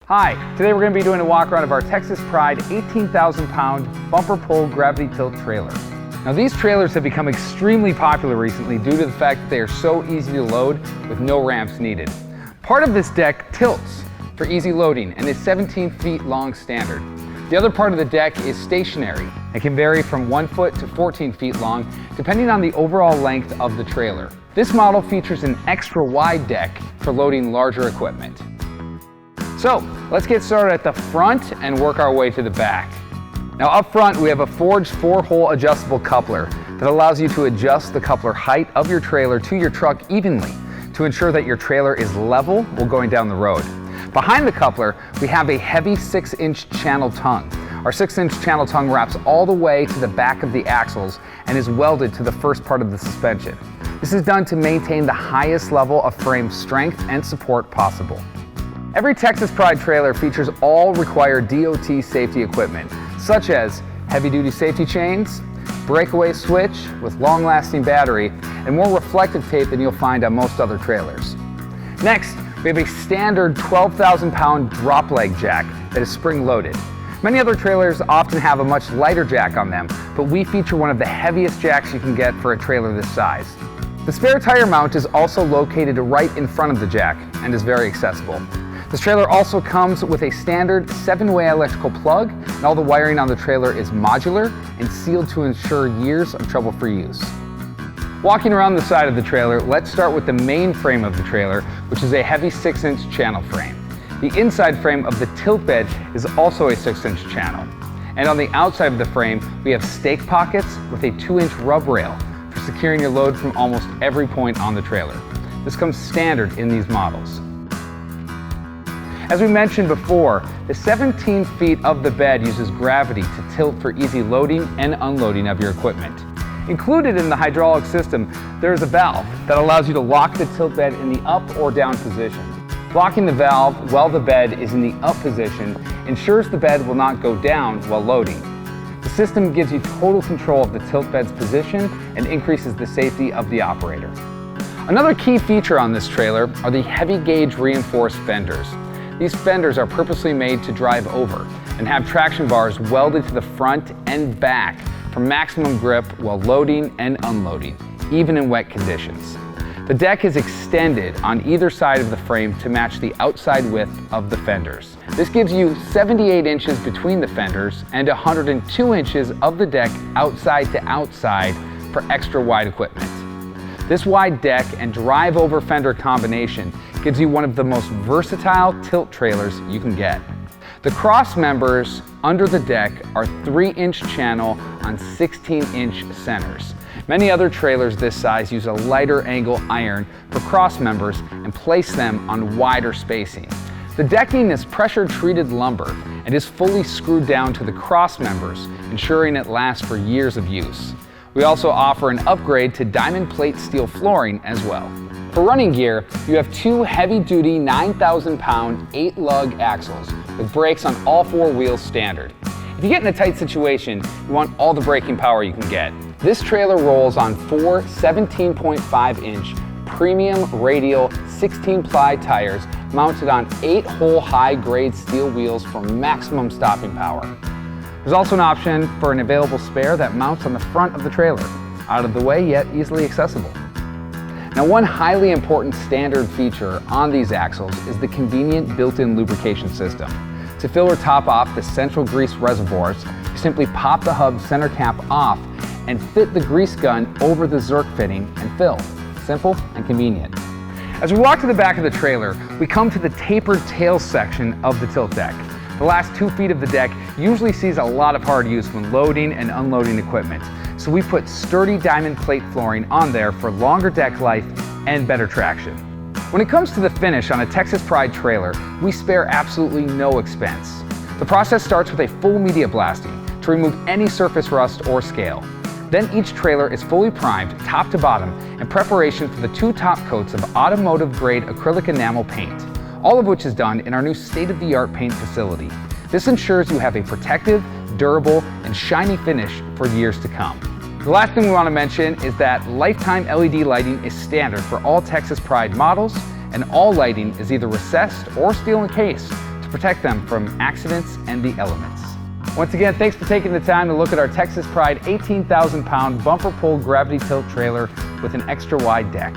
Hi, today we're going to be doing a walk around of our Texas Pride 18,000 pound bumper pull gravity tilt trailer. Now these trailers have become extremely popular recently due to the fact that they are so easy to load with no ramps needed. Part of this deck tilts for easy loading and is 17 feet long standard. The other part of the deck is stationary and can vary from 1 foot to 14 feet long depending on the overall length of the trailer. This model features an extra wide deck for loading larger equipment. So let's get started at the front and work our way to the back. Now up front we have a forged 4-hole adjustable coupler that allows you to adjust the coupler height of your trailer to your truck evenly to ensure that your trailer is level while going down the road. Behind the coupler we have a heavy 6-inch channel tongue. Our 6-inch channel tongue wraps all the way to the back of the axles and is welded to the first part of the suspension. This is done to maintain the highest level of frame strength and support possible. Every Texas Pride trailer features all required DOT safety equipment, such as heavy-duty safety chains, breakaway switch with long-lasting battery, and more reflective tape than you'll find on most other trailers. Next, we have a standard 12,000 pound drop leg jack that is spring-loaded. Many other trailers often have a much lighter jack on them, but we feature one of the heaviest jacks you can get for a trailer this size. The spare tire mount is also located right in front of the jack and is very accessible. This trailer also comes with a standard 7-way electrical plug, and all the wiring on the trailer is modular and sealed to ensure years of trouble-free use. Walking around the side of the trailer, let's start with the main frame of the trailer, which is a heavy 6-inch channel frame. The inside frame of the tilt bed is also a 6-inch channel. And on the outside of the frame, we have stake pockets with a 2-inch rub rail for securing your load from almost every point on the trailer. This comes standard in these models. As we mentioned before, the 17 feet of the bed uses gravity to tilt for easy loading and unloading of your equipment. Included in the hydraulic system, there is a valve that allows you to lock the tilt bed in the up or down position. Locking the valve while the bed is in the up position ensures the bed will not go down while loading. The system gives you total control of the tilt bed's position and increases the safety of the operator. Another key feature on this trailer are the heavy gauge reinforced fenders. These fenders are purposely made to drive over and have traction bars welded to the front and back for maximum grip while loading and unloading, even in wet conditions. The deck is extended on either side of the frame to match the outside width of the fenders. This gives you 78 inches between the fenders and 102 inches of the deck outside to outside for extra wide equipment. This wide deck and drive over fender combination gives you one of the most versatile tilt trailers you can get. The cross members under the deck are 3-inch channel on 16-inch centers. Many other trailers this size use a lighter angle iron for cross members and place them on wider spacing. The decking is pressure treated lumber and is fully screwed down to the cross members, ensuring it lasts for years of use. We also offer an upgrade to diamond plate steel flooring as well. For running gear, you have 2 heavy-duty 9,000 pound 8-lug axles with brakes on all 4 wheels standard. If you get in a tight situation, you want all the braking power you can get. This trailer rolls on 4 17.5-inch premium radial 16-ply tires mounted on 8-hole high-grade steel wheels for maximum stopping power. There's also an option for an available spare that mounts on the front of the trailer, out of the way yet easily accessible. Now, one highly important standard feature on these axles is the convenient built-in lubrication system. To fill or top off the central grease reservoirs, you simply pop the hub center cap off and fit the grease gun over the Zerk fitting and fill. Simple and convenient. As we walk to the back of the trailer, we come to the tapered tail section of the tilt deck. The last 2 feet of the deck usually sees a lot of hard use when loading and unloading equipment, so we put sturdy diamond plate flooring on there for longer deck life and better traction. When it comes to the finish on a Texas Pride trailer, we spare absolutely no expense. The process starts with a full media blasting to remove any surface rust or scale. Then each trailer is fully primed top to bottom in preparation for the 2 top coats of automotive-grade acrylic enamel paint, all of which is done in our new state-of-the-art paint facility. This ensures you have a protective, durable, and shiny finish for years to come. The last thing we want to mention is that lifetime LED lighting is standard for all Texas Pride models, and all lighting is either recessed or steel encased to to protect them from accidents and the elements. Once again, thanks for taking the time to look at our Texas Pride 18,000 pound bumper pull gravity tilt trailer with an extra wide deck.